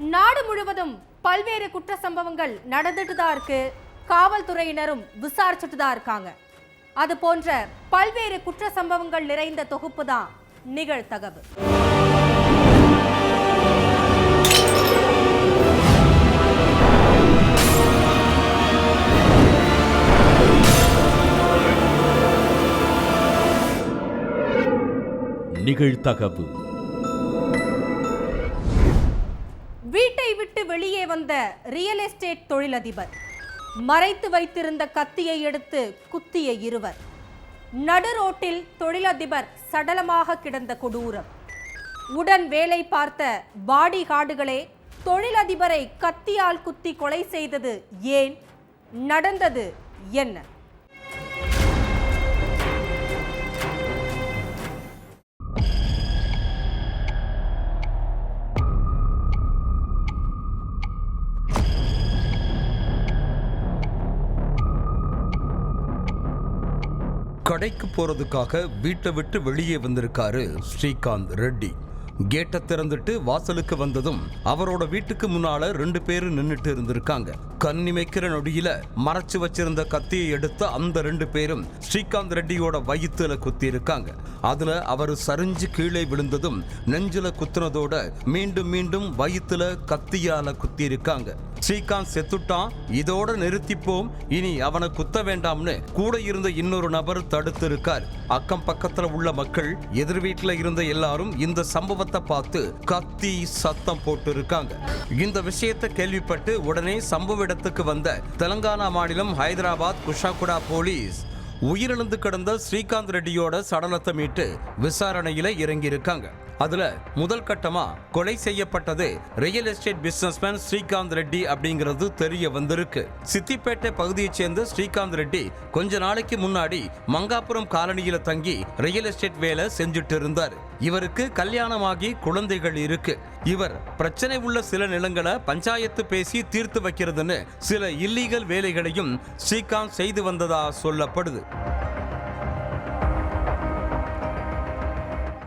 நாடு முழுவதும் பல்வேறு குற்ற சம்பவங்கள் நடந்துட்டு தான் இருக்கு. காவல்துறையினரும் விசாரிச்சுட்டு தான் இருக்காங்க. அது போன்ற பல்வேறு குற்ற சம்பவங்கள் நிறைந்த தொகுப்பு தான் நிகழ்தகவு. நிகழ்தகவு. வீட்டை விட்டு வெளியே வந்த ரியல் எஸ்டேட் தொழிலதிபர், மறைத்து வைத்திருந்த கத்தியை எடுத்து குத்திய இருவர், நடு ரோட்டில் தொழிலதிபர் சடலமாக கிடந்த கொடூரம், உடன் வேலை பார்த்த பாடி கார்டுகளே தொழிலதிபரை கத்தியால் குத்தி கொலை செய்தது ஏன்? நடந்தது என்ன? கடைக்கு போறதுக்காக வீட்டை விட்டு வெளியே வந்திருக்காரு ஸ்ரீகாந்த் ரெட்டி. கேட்டை திறந்துட்டு வாசலுக்கு வந்ததும் அவரோட வீட்டுக்கு முன்னால 2 பேரு நின்னுட்டு இருந்திருக்காங்க. கண்ணிமைக்கிற நொடியில மறைச்சு வச்சிருந்த கத்தியை எடுத்து அந்த 2 பேரும் ஸ்ரீகாந்த் ரெட்டியோட வயிற்றுல குத்தி இருக்காங்க. அதுல அவர் சரிஞ்சு கீழே விழுந்ததும் நெஞ்சில குத்துனதோட மீண்டும் மீண்டும் வயிற்றுல கத்தியால குத்தி இருக்காங்க. ஸ்ரீகாந்த் செத்துட்டான், இதோட நிறுத்திப்போம், இனி அவனை குத்த வேண்டாம்னு கூட இருந்த இன்னொரு நபர் தடுத்து இருக்கார். அக்கம் பக்கத்துல உள்ள மக்கள், எதிர் வீட்டுல இருந்த எல்லாரும் இந்த சம்பவத்தை பார்த்து கத்தி சத்தம் போட்டு இருக்காங்க. இந்த விஷயத்தை கேள்விப்பட்டு உடனே சம்பவ இடத்துக்கு வந்த தெலங்கானா மாநிலம் ஹைதராபாத் குஷாகுடா போலீஸ் உயிரிழந்து கிடந்த ஸ்ரீகாந்த் ரெட்டியோட சடலத்தை மீட்டு விசாரணையில இறங்கி இருக்காங்க. அதுல முதல் கட்டமா கொலை செய்யப்பட்டது real estate businessman Srikanth Reddy அப்படிங்கிறது தெரிய வந்திருக்கு. சித்திப்பேட்டை பகுதியைச் சேர்ந்த ஸ்ரீகாந்த் ரெட்டி கொஞ்ச நாளைக்கு முன்னாடி மங்காபுரம் காலனியில தங்கி ரியல் எஸ்டேட் வேலை செஞ்சுட்டு இருந்தார். இவருக்கு கல்யாணமாகி குழந்தைகள் இருக்கு. இவர் பிரச்சனை உள்ள சில நிலங்களை பஞ்சாயத்து பேசி தீர்த்து வைக்கிறதுன்னு சில இல்லீகல் வேலைகளையும் ஸ்ரீகாந்த் செய்து வந்ததா சொல்லப்படுது.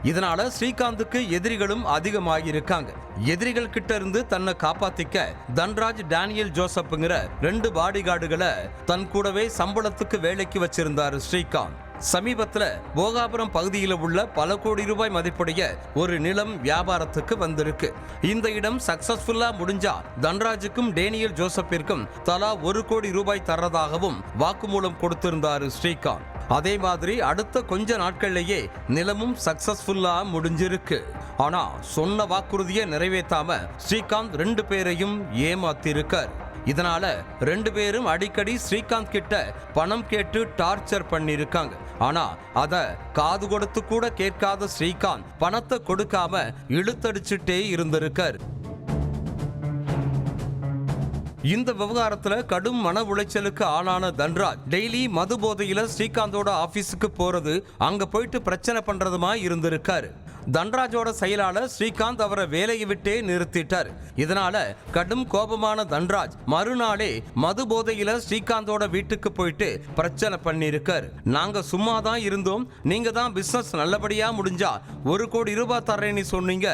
இதனால ஸ்ரீகாந்துக்கு எதிரிகளும் அதிகமாகியிருக்காங்க. எதிரிகள் கிட்ட இருந்து தன்னை காப்பாத்திக்க தன்ராஜ், டேனியல் ஜோசப்ங்கிற 2 பாடி கார்டுகளை தன் கூடவே சம்பளத்துக்கு வேலைக்கு வச்சிருந்தாரு ஸ்ரீகாந்த். சமீபத்துல போகாபுரம் பகுதியில் உள்ள பல கோடி ரூபாய் மதிப்புடைய ஒரு நிலம் வியாபாரத்துக்கு வந்திருக்கு. இந்த இடம் சக்சஸ்ஃபுல்லா முடிஞ்சா தன்ராஜுக்கும் டேனியல் ஜோசப்பிற்கும் தலா 1 கோடி ரூபாய் தர்றதாகவும் வாக்குமூலம் கொடுத்திருந்தாரு ஸ்ரீகாந்த். அதே மாதிரி அடுத்த கொஞ்ச நாட்கள்லயே நிலமும் சக்சஸ்ஃபுல்லா முடிஞ்சிருக்கு. ஆனா சொன்ன வாக்குறுதியை நிறைவேற்றாம ஸ்ரீகாந்த் 2 பேரையும் ஏமாத்திருக்கார். இதனால 2 பேரும் அடிக்கடி ஸ்ரீகாந்த் கிட்ட பணம் கேட்டு டார்ச்சர் பண்ணிருக்காங்க. ஆனா அத காது கொடுத்து கூட கேட்காத ஸ்ரீகாந்த் பணத்தை கொடுக்காம இழுத்தடிச்சுட்டே இருந்திருக்கார். இந்த விவகாரத்துல கடும் மன உளைச்சலுக்கு ஆளான தன்ராஜ் டெய்லி மது போதையில ஸ்ரீகாந்தோட ஆபீஸுக்கு போறது, அங்க போயிட்டு பிரச்சனை பண்றதுமா இருந்திருக்காரு. தன்ராஜோட செயலாளர் ஸ்ரீகாந்த் அவரை வேலையை விட்டே நிறுத்திட்டார். இதனால கடும் கோபமான தன்ராஜ் மறுநாளே மது போதையில ஸ்ரீகாந்தோட வீட்டுக்கு போயிட்டு பிரச்சனை பண்ணிருக்கார். நாங்க சும்மா தான் இருந்தோம், நீங்க தான் பிசினஸ் நல்லபடியா முடிஞ்சா 1 கோடி ரூபாய் தர்றேன்னு சொன்னீங்க,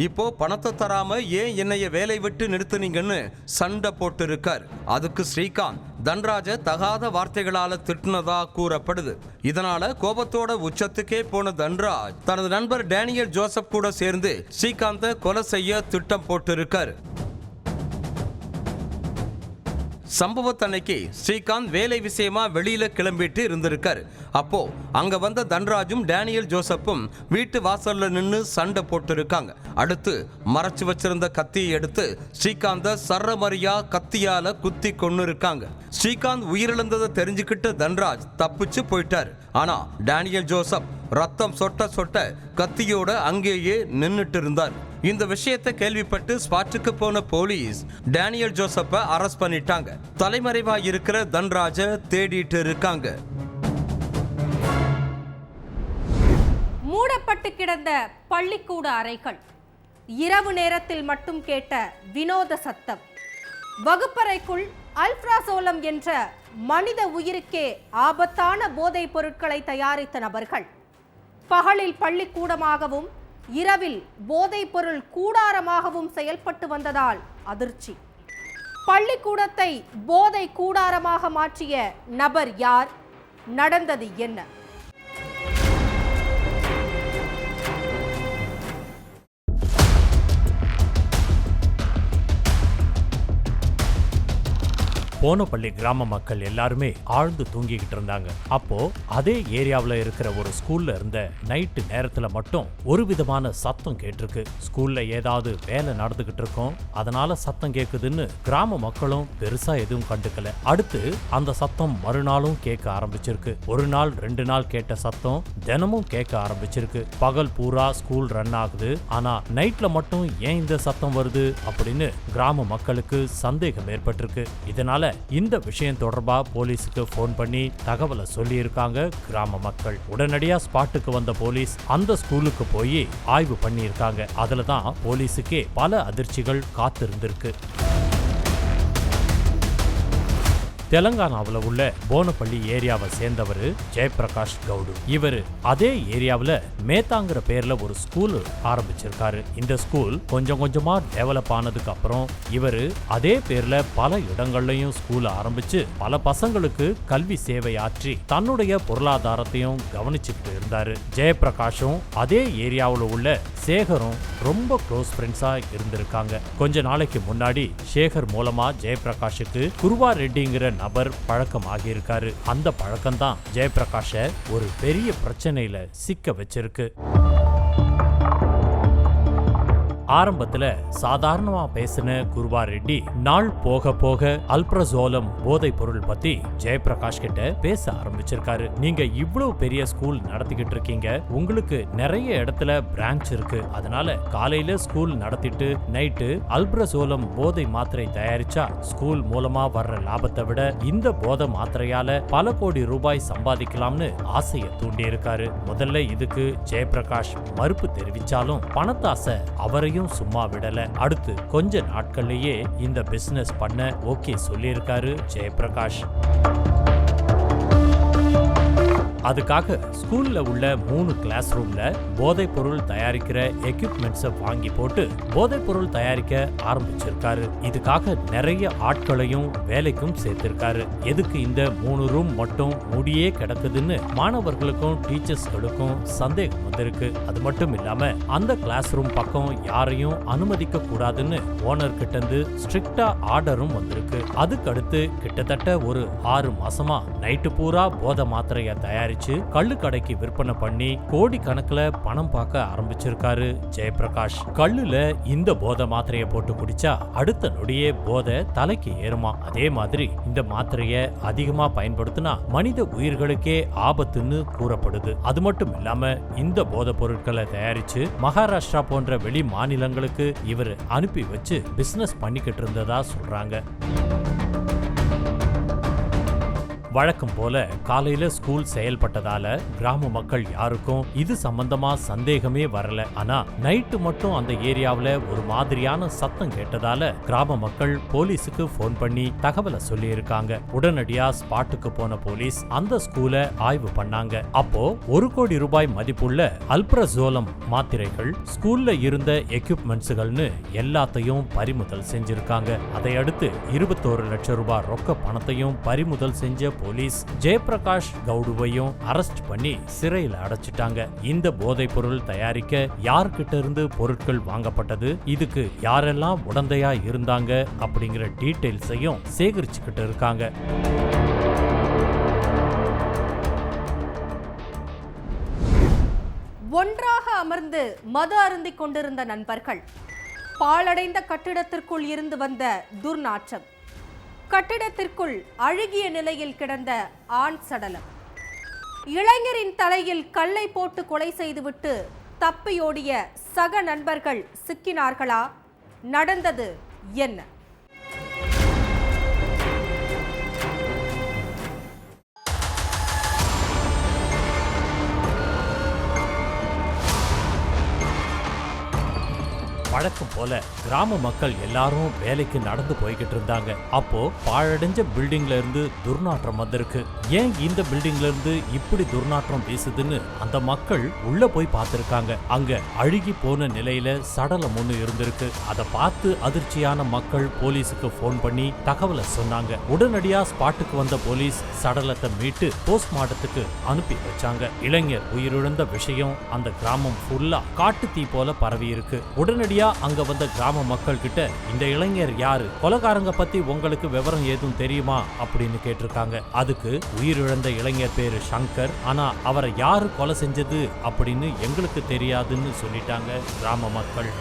இப்போ பணத்தை தராம ஏன் என்னைய வேலை விட்டு நிறுத்துனீங்கன்னு சண்டை போட்டு இருக்கார். அதுக்கு ஸ்ரீகாந்த் தன்ராஜ தகாத வார்த்தைகளால திட்டினதா கூறப்படுது. இதனால கோபத்தோட உச்சத்துக்கே போன தன்ராஜ் தனது நண்பர் டேனியல் ஜோசப் கூட சேர்ந்து ஸ்ரீகாந்தை கொலை செய்ய திட்டம் போட்டு இருக்கார். சம்பவத்தன்னைக்கு ஸ்ரீகாந்த் வேலை விஷயமா வெளியில கிளம்பிட்டு இருந்திருக்காரு. அப்போ அங்க வந்த தன்ராஜும் டேனியல் ஜோசப்பும் வீட்டு வாசல்ல நின்று சண்டை போட்டு இருக்காங்க. அடுத்து மறைச்சு வச்சிருந்த கத்தியை எடுத்து ஸ்ரீகாந்த சர்ரமரியா கத்தியால குத்தி கொன்னு இருக்காங்க. ஸ்ரீகாந்த் உயிரிழந்ததை தெரிஞ்சுக்கிட்டு தன்ராஜ் தப்பிச்சு போயிட்டார். ஆனா டேனியல் ஜோசப் ரத்தம் சொட்ட சொட்ட கத்தியோட அங்கேயே நின்னுட்டு இருந்தார். இந்த விஷயத்தை கேள்விப்பட்டு ஸ்பாட்டுக்கு போன போலீஸ் டேனியல் ஜோசப்பை அரெஸ்ட் பண்ணிட்டாங்க. தலைமறைவா இருக்கிற தன்ராஜ தேடிட்டு இருக்காங்க. மூடப்பட்டு கிடந்த பள்ளிக்கூட அறைகள், இரவு நேரத்தில் மட்டும் கேட்ட வினோத சத்தம், வகுப்பறைக்குள் அல்ட்ராசோலம் என்ற மனித உயிருக்கே ஆபத்தான போதைப் பொருட்களை தயாரித்த நபர்கள், பகலில் பள்ளிக்கூடமாகவும் இரவில் போதைப்பொருள் கூடாரமாகவும் செயல்பட்டு வந்ததால் அதிர்ச்சி. பள்ளிக்கூடத்தை போதை கூடாரமாக மாற்றிய நபர் யார்? நடந்தது என்ன? போனப்பள்ளி கிராம மக்கள் எல்லாருமே ஆழ்ந்து தூங்கிக்கிட்டு இருந்தாங்க. அப்போ அதே ஏரியாவில் இருக்கிற ஒரு ஸ்கூல்ல இருந்த நைட்டு நேரத்துல மட்டும் ஒரு விதமான சத்தம் கேட்டிருக்கு. ஸ்கூல்ல ஏதாவது வேலை நடந்துகிட்டு இருக்கோம், அதனால சத்தம் கேக்குதுன்னு கிராம மக்களும் பெருசா எதுவும் கண்டுக்கல. அடுத்து அந்த சத்தம் மறுநாளும் கேட்க ஆரம்பிச்சிருக்கு. ஒரு நாள் 2 நாள் கேட்ட சத்தம் தினமும் கேட்க ஆரம்பிச்சிருக்கு. பகல் பூரா ஸ்கூல் ரன் ஆகுது, ஆனா நைட்ல மட்டும் ஏன் இந்த சத்தம் வருது அப்படின்னு கிராம மக்களுக்கு சந்தேகம் ஏற்பட்டிருக்கு. இதனால இந்த விஷயம் தொடர்பா போலீஸுக்கு போன் பண்ணி தகவலை சொல்லி இருக்காங்க கிராம மக்கள். உடனடியா ஸ்பாட்டுக்கு வந்த போலீஸ் அந்த ஸ்கூலுக்கு போய் ஆய்வு பண்ணி இருக்காங்க. அதுலதான் போலீஸுக்கே பல அதிர்ச்சிகள் காத்திருந்திருக்கு. தெலங்கானாவில் உள்ள போனப்பள்ளி ஏரியாவை சேர்ந்தவர் ஜெயபிரகாஷ் கவுடு. இவர் அதே ஏரியாவில் மேத்தாங்கிற பேர்ல ஒரு ஸ்கூல் ஆரம்பிச்சிருக்காரு. இந்த ஸ்கூல் கொஞ்சம் கொஞ்சமா டெவலப் ஆனதுக்கு அப்புறம் இவர் அதே பேர்ல பல இடங்கள்லயும் ஸ்கூல் ஆரம்பிச்சு பல பசங்களுக்கு கல்வி சேவை ஆற்றி தன்னுடைய பொருளாதாரத்தையும் கவனிச்சுக்கிட்டு இருந்தாரு. ஜெயபிரகாஷும் அதே ஏரியாவில் உள்ள சேகரும் ரொம்ப க்ளோஸ் ஃப்ரெண்ட்ஸா இருந்திருக்காங்க. கொஞ்ச நாளைக்கு முன்னாடி சேகர் மூலமா ஜெயபிரகாஷுக்கு குருவா ரெட்டிங்கிற நபர் பழக்கம் ஆகியிருக்காரு. அந்த பழக்கம்தான் ஜெயபிரகாஷ ஒரு பெரிய பிரச்சனையில சிக்க வச்சிருக்கு. ஆரம்பத்துல சாதாரணமா பேசின குருவா ரெட்டி நாள் போக போக அல்ப்ரசோலம் போதை பொருள் பத்தி ஜெயபிரகாஷ் கிட்ட பேச ஆரம்பிச்சிருக்காரு. நீங்க இவ்வளவு பெரிய ஸ்கூல் நடத்திக்கிட்டு இருக்கீங்க, உங்களுக்கு நிறைய இடத்துல பிரான்ச் இருக்கு, அதனால காலையில ஸ்கூல் நடத்திட்டு நைட்டு அல்ப்ரசோலம் போதை மாத்திரை தயாரிச்சா ஸ்கூல் மூலமா வர்ற லாபத்தை விட இந்த போதை மாத்திரையால பல கோடி ரூபாய் சம்பாதிக்கலாம்னு ஆசையை தூண்டி இருக்காரு. முதல்ல இதுக்கு ஜெயபிரகாஷ் மறுப்பு தெரிவிச்சாலும் பணத்தாசை அவரையும் சும்மா விடல. அடுத்து கொஞ்ச நாட்கள்லயே இந்த பிசினஸ் பண்ண ஓகே சொல்லியிருக்காரு ஜெயபிரகாஷ். அதுக்காக ஸ்கூல்ல உள்ள 3 கிளாஸ் ரூம்ல போதைப் பொருள் தயாரிக்கிற எக்யூப்மெண்ட்ஸை வாங்கி போட்டு போதைப் பொருள் தயாரிக்க ஆரம்பிச்சிருக்காரு. இதுக்காக நிறைய ஆட்களையும் வேலைக்கும் சேர்த்திருக்காரு. எதுக்கு இந்த 3 ரூம் மட்டும் மூடியே கிடக்குதுன்னு மாணவர்களுக்கும் டீச்சர்ஸ்களுக்கும் சந்தேகம் வந்திருக்கு. அது மட்டும் இல்லாம அந்த கிளாஸ் ரூம் பக்கம் யாரையும் அனுமதிக்க கூடாதுன்னு ஓனர் கிட்ட இருந்து ஸ்ட்ரிக்டா ஆர்டரும் வந்திருக்கு. அதுக்கடுத்து கிட்டத்தட்ட ஒரு 6 மாசமா நைட்டு பூரா போதை மாத்திரையை தயாரி கள்ளு கடைக்கு விற்பனை பண்ணி கோடி கணக்குல பணம் பார்க்க ஆரம்பிச்சிருக்காரு ஜெயபிரகாஷ். கள்ளுல இந்த போதை மாத்திரையை போட்டு குடிச்சா அடுத்த நொடியே போதை தலைக்கு ஏறுமா. அதே மாதிரி இந்த மாத்திரையை அதிகமா பயன்படுத்தினா மனித உயிர்களுக்கே ஆபத்துன்னு கூறப்படுது. அது மட்டும் இல்லாம இந்த போதை பொருட்களை தயாரிச்சு மகாராஷ்டிரா போன்ற வெளி மாநிலங்களுக்கு இவர் அனுப்பி வச்சு பிசினஸ் பண்ணிக்கிட்டு இருந்ததா சொல்றாங்க. வழக்கம் போல காலையில ஸ்கூல் செயல்பட்டதால கிராம மக்கள் யாருக்கும் இது சம்பந்தமா சந்தேகமே வரல. ஆனா நைட்டு மட்டும் அந்த ஏரியாவுல ஒரு மாதிரியான சத்தம் கேட்டதால கிராம மக்கள் போலீஸுக்கு போன் பண்ணி தகவலை சொல்லி இருக்காங்க. உடனடியா ஸ்பாட்டுக்கு போன போலீஸ் அந்த ஸ்கூலை ஆய்வு பண்ணாங்க. அப்போ 1 கோடி ரூபாய் மதிப்புள்ள அல்ப்ரசோலம் மாத்திரைகள் ஸ்கூல்ல இருந்த எக்யூப்மெண்ட்ஸ்கள்னு எல்லாத்தையும் பறிமுதல் செஞ்சிருக்காங்க. அதையடுத்து 21 லட்சம் ரூபாய் ரொக்க பணத்தையும் பறிமுதல் செஞ்ச போலீஸ் ஜெயபிரகாஷ் கவுடுவையும் அரெஸ்ட் பண்ணி சிறையில் அடைச்சிட்டாங்க. இந்த போதைப் பொருள் தயாரிக்க யார்கிட்ட இருந்து பொருட்கள் வாங்கப்பட்டது, இதுக்கு யாரெல்லாம் உடந்தையா இருந்தாங்க அப்படிங்கிற டீடைல்ஸையும் சேகரிச்சுக்கிட்டு இருக்காங்க. ஒன்றாக அமர்ந்து மது அருந்திக் கொண்டிருந்த நண்பர்கள், பாழடைந்த கட்டிடத்திற்குள் இருந்து வந்த துர்நாற்றம், கட்டிடத்திற்குள் அழுகிய நிலையில் கிடந்த ஆண் சடலம், இளைஞரின் தலையில் கல்லை போட்டு கொலை செய்துவிட்டு தப்பியோடிய சக நண்பர்கள் சிக்கினார்களா? நடந்தது என்ன? வழக்கம் போல கிராம மக்கள் எல்லாரும் வேலைக்கு நடந்து போய்கிட்டு இருந்தாங்க. அப்போ பாழடைஞ்ச பில்டிங்ல இருந்து துர்நாற்றம் வந்திருக்கு. ஏன் இந்த பில்டிங்ல இருந்து இப்படி துர்நாற்றம் வீசுதுன்னு அந்த மக்கள் உள்ள போய் பார்த்திருக்காங்க. அங்க அழுகி போன நிலையில சடலம் ஒண்ணு இருந்திருக்கு. அதை பார்த்து அதிர்ச்சியான மக்கள் போலீஸுக்கு போன் பண்ணி தகவலை சொன்னாங்க. உடனடியா ஸ்பாட்டுக்கு வந்த போலீஸ் சடலத்தை மீட்டு போஸ்ட்மார்ட்டத்துக்கு அனுப்பி வச்சாங்க. இளைஞர் உயிரிழந்த விஷயம் அந்த கிராமம் ஃபுல்லா காட்டு தீ போல பரவி இருக்கு. உடனடியா அங்க வந்த கிராம மக்கள் கிட்ட இந்த இளைஞர் யாரு, கொலைகாரங்க பத்தி உங்களுக்கு விவரம் ஏதும் தெரியுமா அப்படின்னு கேட்டிருக்காங்க. அதுக்கு உயிரிழந்த இளைஞர் பேரு சங்கர், ஆனா அவரை யாரு கொலை செஞ்சது அப்படின்னு எங்களுக்கு தெரியாதுன்னு சொல்லிட்டாங்க கிராம மக்கள்.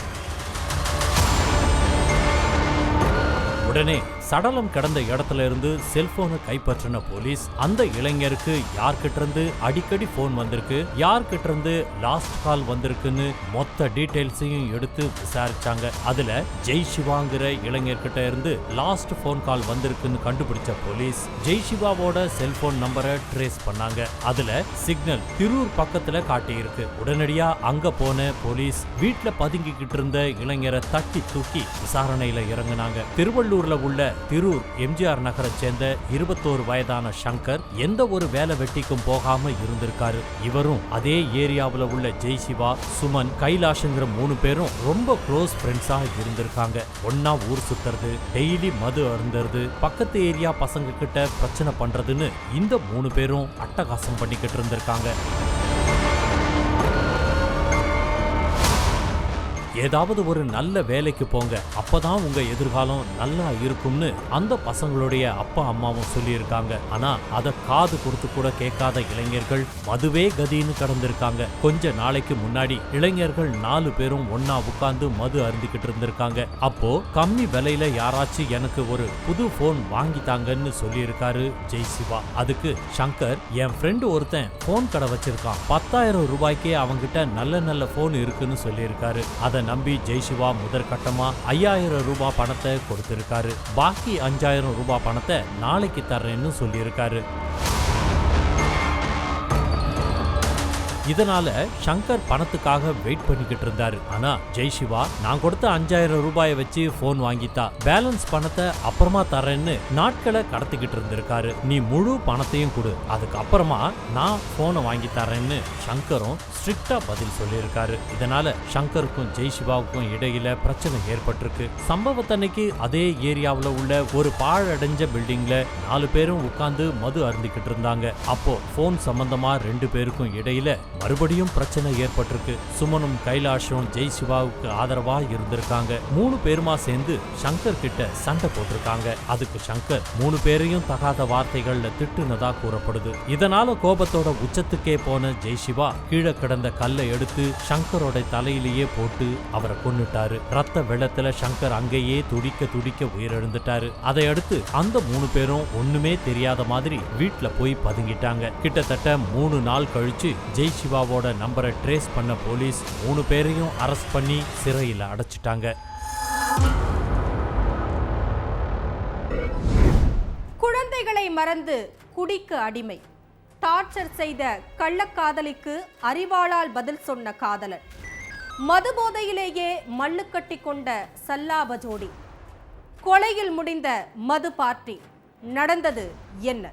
உடனே சடலம் கிடந்த இடத்துல இருந்து செல்போனை கைப்பற்றின போலீஸ் அந்த இளைஞருக்கு யார்கிட்ட இருந்து அடிக்கடி போன் வந்திருக்கு, யார்கிட்ட இருந்து லாஸ்ட் கால் வந்திருக்குன்னு மொத்த டீடைல்ஸையும் எடுத்து விசாரிச்சாங்க. அதுல ஜெய் சிவாங்கிற இளைஞர்கிட்ட இருந்து லாஸ்ட் போன் கால் வந்திருக்குன்னு கண்டுபிடிச்ச போலீஸ் ஜெய் சிவாவோட செல்போன் நம்பரை ட்ரேஸ் பண்ணாங்க. அதுல சிக்னல் திரூர் பக்கத்துல காட்டியிருக்கு. உடனடியா அங்க போன போலீஸ் வீட்டுல பதுங்கிக்கிட்டு இருந்த இளைஞரை தட்டி தூக்கி விசாரணையில இறங்குனாங்க. திருவள்ளூர்ல உள்ள திரூர் எம்ஜிஆர் நகரை சேர்ந்த 21 வயதான சங்கர் எந்த ஒரு வேலை வெட்டிக்கும் போகாம இருந்திருக்காரு. இவரும் அதே ஏரியாவுல உள்ள ஜெய் சிவா, சுமன், கைலாஷ்ங்கிற 3 பேரும் ரொம்ப க்ளோஸ் ஃப்ரெண்ட்ஸா இருந்திருக்காங்க. ஒன்னா ஊர் சுத்துறது, டெய்லி மது அருந்துறது, பக்கத்து ஏரியா பசங்க கிட்ட பிரச்சனை பண்றதுன்னு இந்த 3 பேரும் அட்டகாசம் பண்ணிக்கிட்டு இருந்திருக்காங்க. ஏதாவது ஒரு நல்ல வேலைக்கு போங்க, அப்பதான் உங்க எதிர்காலம் நல்லா இருக்கும்னு அந்த பசங்களுடைய அப்பா அம்மாவும் சொல்லியிருக்காங்க. ஆனா அத காது கொடுத்து கூட கேட்காத இளைஞர்கள் மதுவே கதின்னு கடந்திருக்காங்க. கொஞ்ச நாளைக்கு முன்னாடி இளைஞர்கள் 4 பேரும் ஒன்னா உட்கார்ந்து மது அருந்திக்கிட்டு இருந்திருக்காங்க. அப்போ கம்மி விலையில யாராச்சும் எனக்கு ஒரு புது போன் வாங்கித்தாங்கன்னு சொல்லியிருக்காரு ஜெய் சிவா. அதுக்கு சங்கர், என் ஃப்ரெண்டு ஒருத்தன் போன் கடை வச்சிருக்கான், 10,000 ரூபாய்க்கே அவங்கிட்ட நல்ல நல்ல போன் இருக்குன்னு சொல்லியிருக்காரு. அதை நம்பி ஜெய் சிவா முதற்கட்டமா 5,000 ரூபாய் பணத்தை கொடுத்திருக்காரு. பாக்கி 5,000 ரூபாய் பணத்தை நாளைக்கு தர்றேன்னு சொல்லியிருக்காரு. இதனால சங்கர் பணத்துக்காக வெயிட் பண்ணிக்கிட்டு இருந்தாரு. ஆனா ஜெய் சிவா, நான் கொடுத்த 5,000 ரூபாயை வச்சு போன் வாங்கித்தா, பேலன்ஸ் பணத்தை அப்புறமா தரேன்னு நாட்களை கடத்திக்கிட்டு இருந்திருக்காரு. நீ முழு பணத்தையும் கொடு, அதுக்கு அப்புறமா நான் போனை வாங்கி தரேன்னு சங்கரும் ஸ்ட்ரிக்டா பதில் சொல்லியிருக்காரு. இதனால சங்கருக்கும் ஜெய் சிவாவுக்கும் இடையில பிரச்சனை ஏற்பட்டிருக்கு. சம்பவத்தன்னைக்கு அதே ஏரியாவுல உள்ள ஒரு பாழடைஞ்ச பில்டிங்ல 4 பேரும் உட்கார்ந்து மது அருந்திக்கிட்டு இருந்தாங்க. அப்போ போன் சம்பந்தமா 2 பேருக்கும் இடையில மறுபடியும் பிரச்சனை ஏற்பட்டிருக்கு. சுமனும் கைலாஷும் ஜெய் சிவாவுக்கு ஆதரவா இருந்திருக்காங்க. 3 பேருமா சேர்ந்து சங்கர் கிட்ட சண்டை போட்டிருக்காங்க. அதுக்கு சங்கர் 3 பேரையும் தகாத வார்த்தைகள்ல திட்டுனதா கூறப்படுது. இதனால கோபத்தோட உச்சத்துக்கே போன ஜெய் சிவா கீழே கிடந்த கல்லை எடுத்து சங்கரோட தலையிலேயே போட்டு அவரை கொன்னுட்டாரு. ரத்த வெள்ளத்துல சங்கர் அங்கேயே துடிக்க துடிக்க உயிரிழந்துட்டாரு. அதை அடுத்து அந்த 3 பேரும் ஒண்ணுமே தெரியாத மாதிரி வீட்டுல போய் பதுங்கிட்டாங்க. கிட்டத்தட்ட 3 நாள் கழிச்சு ஜெய் சிவாவோட நம்பரை ட்ரேஸ் பண்ண போலீஸ் 3 பேரையும் அரெஸ்ட் பண்ணி சிறையில் அடைச்சிட்டாங்க. குழந்தைகளை மறந்து குடிக்கு அடிமை, டார்ச்சர் செய்த கள்ளக்காதலிக்கு அறிவாளால் பதில் சொன்ன காதலன், மது போதையிலேயே மண்ணு கட்டி கொண்ட சல்லாப ஜோடி, கொலையில் முடிந்த மது பார்ட்டி, நடந்தது என்ன?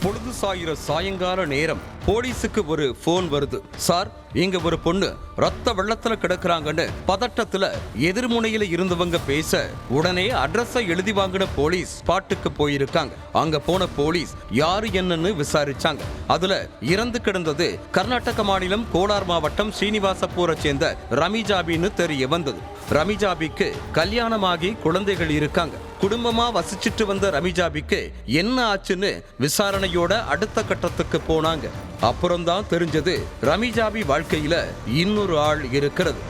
பொழுது சாயிர சாயங்கால நேரம் போலீஸுக்கு ஒரு போன் வருது. சார், இங்க ஒரு பொண்ணு ரத்த வெள்ளத்துல கிடக்குறாங்கன்னு பதட்டத்துல எதிர்முனையில இருந்தவங்க பேச உடனே அட்ரஸை எழுதி வாங்கின போலீஸ் ஸ்பாட்டுக்கு போயிருக்காங்க. அங்க போன போலீஸ் யாரு என்னன்னு விசாரிச்சாங்க. அதுல இறந்து கிடந்தது கர்நாடக மாநிலம் கோலார் மாவட்டம் ஸ்ரீனிவாசபூரை சேர்ந்த ரமிஜாபின்னு தெரிய வந்தது. ரமிஜாபிக்கு கல்யாணமாகி குழந்தைகள் இருக்காங்க. குடும்பமா வசிச்சிட்டு வந்த ரமிஜாபிக்கு என்ன ஆச்சுன்னு விசாரணையோட அடுத்த கட்டத்துக்கு போனாங்க. அப்புறம்தான் தெரிஞ்சது ரமிஜாபி வாழ்க்கையில இன்னொரு ஆள் இருக்கிறது.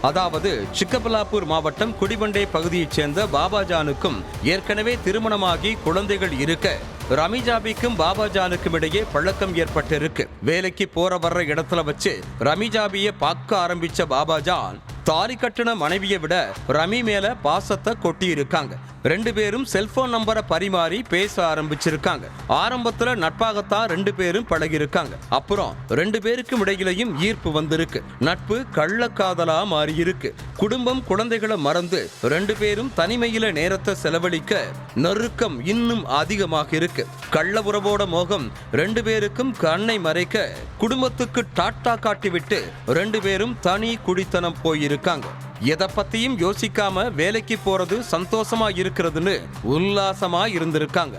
அதாவது சிக்கபலாப்பூர் மாவட்டம் குடிபண்டை பகுதியைச் சேர்ந்த பாபாஜானுக்கும் ஏற்கனவே திருமணமாகி குழந்தைகள் இருக்க ரமிஜாபிக்கும் பாபாஜானுக்கும் இடையே பழக்கம் ஏற்பட்டிருக்கு. வேலைக்கு போற வர்ற இடத்துல வச்சு ரமிஜாபியை பார்க்க ஆரம்பிச்ச பாபாஜான் தாலி கட்டின மனைவியை விட ரமி மேல பாசத்தை கொட்டி இருக்காங்க. ரெண்டு பேரும் செல்போன் நம்பரை பரிமாறி பேச ஆரம்பிச்சிருக்காங்க. ஆரம்பத்துல நட்பாகத்தான் ரெண்டு பேரும் பழகி இருக்காங்க. அப்புறம் ரெண்டு பேருக்கும் இடையிலையும் ஈர்ப்பு வந்திருக்கு. நட்பு கள்ளக்காதலா மாறி இருக்கு. குடும்பம் குழந்தைகளை மறந்து ரெண்டு பேரும் தனிமையில நேரத்தை செலவழிக்க நெருக்கம் இன்னும் அதிகமாக இருக்கு. கள்ள உறவோட மோகம் ரெண்டு பேருக்கும் கண்ணை மறைக்க குடும்பத்துக்கு டாட்டா காட்டிவிட்டு ரெண்டு பேரும் தனி குடித்தனம் போயிருக்காங்க. எதை பத்தியும் யோசிக்காம வேலைக்கு போறது சந்தோஷமா இருக்கிறதுன்னு உல்லாசமா இருந்திருக்காங்க.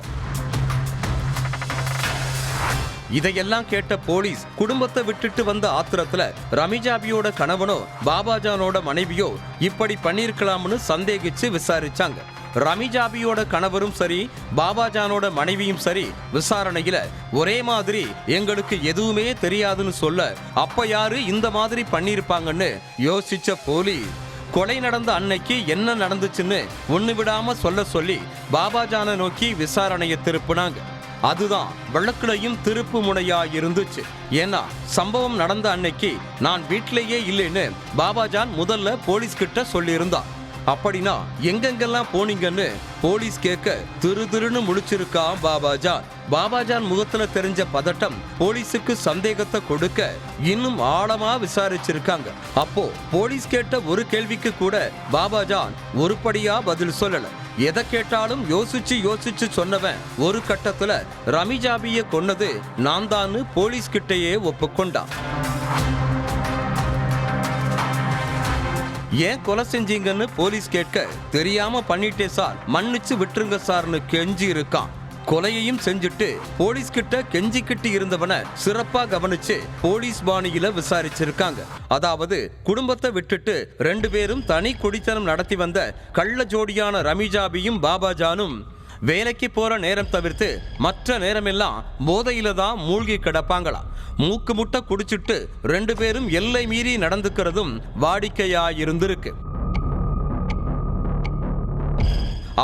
இதையெல்லாம் கேட்ட போலீஸ் குடும்பத்தை விட்டுட்டு வந்த ஆத்திரத்துல ரமிஜாபியோட கணவனோ பாபாஜானோட மனைவியோ இப்படி பண்ணிருக்கலாம்னு சந்தேகிச்சு விசாரிச்சாங்க. ரமிஜாபியோட கணவரும் சரி பாபாஜானோட மனைவியும் சரி விசாரணையில ஒரே மாதிரி எங்களுக்கு எதுவுமே தெரியாதுன்னு சொல்ல, அப்ப யாரு இந்த மாதிரி பண்ணிருப்பாங்கன்னு யோசிச்ச போலீஸ் கொலை நடந்த அன்னைக்கு என்ன நடந்துச்சுன்னு ஒண்ணு விடாம சொல்ல சொல்லி பாபாஜானை நோக்கி விசாரணையை திருப்புனாங்க. அதுதான் வழக்குலையும் திருப்பு முனையா இருந்துச்சு. ஏன்னா சம்பவம் நடந்த அன்னைக்கு நான் வீட்டிலேயே இல்லைன்னு பாபாஜான் முதல்ல போலீஸ் கிட்ட சொல்லியிருந்தான். அப்படின்னா எங்கெங்கெல்லாம் போனீங்கன்னு போலீஸ் கேட்க திருன்னு முழிச்சிருக்கா பாபாஜான். பாபாஜான் முகத்துல தெரிஞ்ச பதட்டம் போலீஸுக்கு சந்தேகத்தை கொடுக்க இன்னும் ஆழமா விசாரிச்சிருக்காங்க. அப்போ போலீஸ் கேட்ட ஒரு கேள்விக்கு கூட பாபாஜான் ஒருபடியா பதில் சொல்லல. எதை கேட்டாலும் யோசிச்சு சொன்னவன் ஒரு கட்டத்துல ரமிஜாபியை கொன்னது நான் தான் போலீஸ் கிட்டேயே ஒப்புக்கொண்டான். ஏன் கொலை செஞ்சீங்கன்னு போலீஸ் கேட்க, தெரியாம பண்ணிட்டே சார், மன்னிச்சு விட்டுருங்க சார்னு கெஞ்சி இருக்கான். கொலையையும் செஞ்சுட்டு போலீஸ் கிட்ட கெஞ்சிக்கிட்டு இருந்தவனை சிறப்பா கவனிச்சு போலீஸ் பாணியில விசாரிச்சிருக்காங்க. அதாவது குடும்பத்தை விட்டுட்டு ரெண்டு பேரும் தனி குடித்தனம் நடத்தி வந்த கள்ள ஜோடியான ரமிஜாபியும் பாபாஜானும் வேலைக்கு போற நேரம் தவிர்த்து மற்ற நேரமெல்லாம் போதையில தான் மூழ்கி கிடப்பாங்களாம். மூக்கு முட்டை குடிச்சிட்டு ரெண்டு பேரும் எல்லை மீறி நடந்துக்கிறதும் வாடிக்கையா இருந்திருக்கு.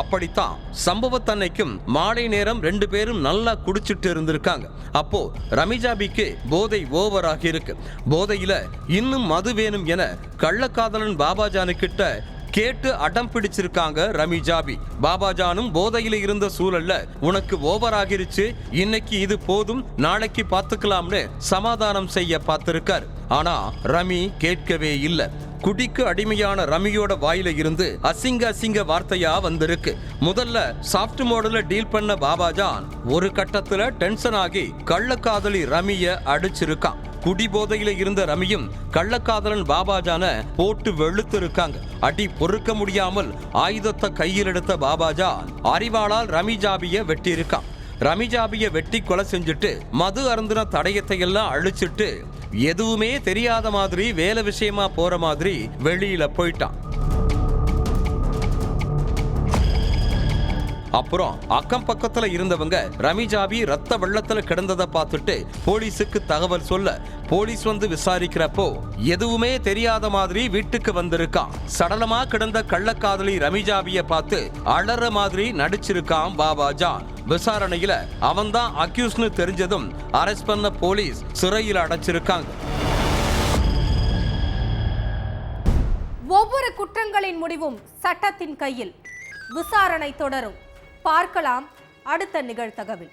அப்படித்தான் சம்பவத்தன்னைக்கும் மாலை நேரம் ரெண்டு பேரும் நல்லா குடிச்சிட்டு இருந்திருக்காங்க. அப்போ ரமிஜாபிக்கு போதை ஓவராகி இருக்கு. போதையில இன்னும் மது வேணும் என கள்ளக்காதலன் பாபாஜானுக்கிட்ட கேட்டு அடம் பிடிச்சிருக்காங்க ரமிஜாபி. பாபாஜானும் போதையில இருந்த சூழல்ல உனக்கு ஓவர் ஆகிருச்சு, இன்னைக்கு இது போதும், நாளைக்கு பார்த்துக்கலாம்னு சமாதானம் செய்ய பார்த்திருக்கார். ஆனா ரமி கேட்கவே இல்லை. குடிக்கு அடிமையான ரமியோட வாயில இருந்து அசிங்க வார்த்தையா வந்திருக்கு. முதல்ல சாஃப்ட் மோடல டீல் பண்ண பாபாஜான் ஒரு கட்டத்துல டென்ஷன் ஆகி கள்ளக்காதலி ரமிய அடிச்சிருக்கான். குடி போதையில இருந்த ரமியும் கள்ளக்காதலன் பாபாஜான போட்டு வெளுத்து இருக்காங்க. அடி பொறுக்க முடியாமல் ஆயுதத்தை கையில் எடுத்த பாபாஜான் அறிவாளால் ரமிஜாபிய வெட்டி இருக்கான். ரமிஜாபிய வெட்டி கொலை செஞ்சுட்டு மது அருந்தின தடயத்தை எல்லாம் அழிச்சிட்டு எதுவுமே தெரியாத மாதிரி வேலை விஷயமா போற மாதிரி வெளியில போயிட்டான். அப்புறம் அக்கம் பக்கத்துல இருந்தவங்க ரமிஜாபி ரத்த வெள்ளத்துல கிடந்ததை பார்த்துட்டு போலீஸுக்கு தகவல் சொல்ல, போலீஸ் வந்து விசாரிக்கிறப்போ எதுவுமே தெரியாத மாதிரி வீட்டுக்கு வந்திருக்கான். சடலமா கிடந்த கள்ளக்காதலி ரமிஜாபிய பார்த்து அலற மாதிரி நடிச்சிருக்கான் பாபாஜான். விசாரணையில அவன்தான் அக்யூஸ்னு தெரிஞ்சதும் அரெஸ்ட் பண்ண போலீஸ் சிறையில் அடைச்சிருக்காங்க. ஒவ்வொரு குற்றங்களின் முடிவும் சட்டத்தின் கையில். விசாரணை தொடரும். பார்க்கலாம் அடுத்த நிகழ்தகவில்.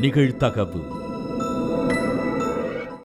நிகழ்தகவு.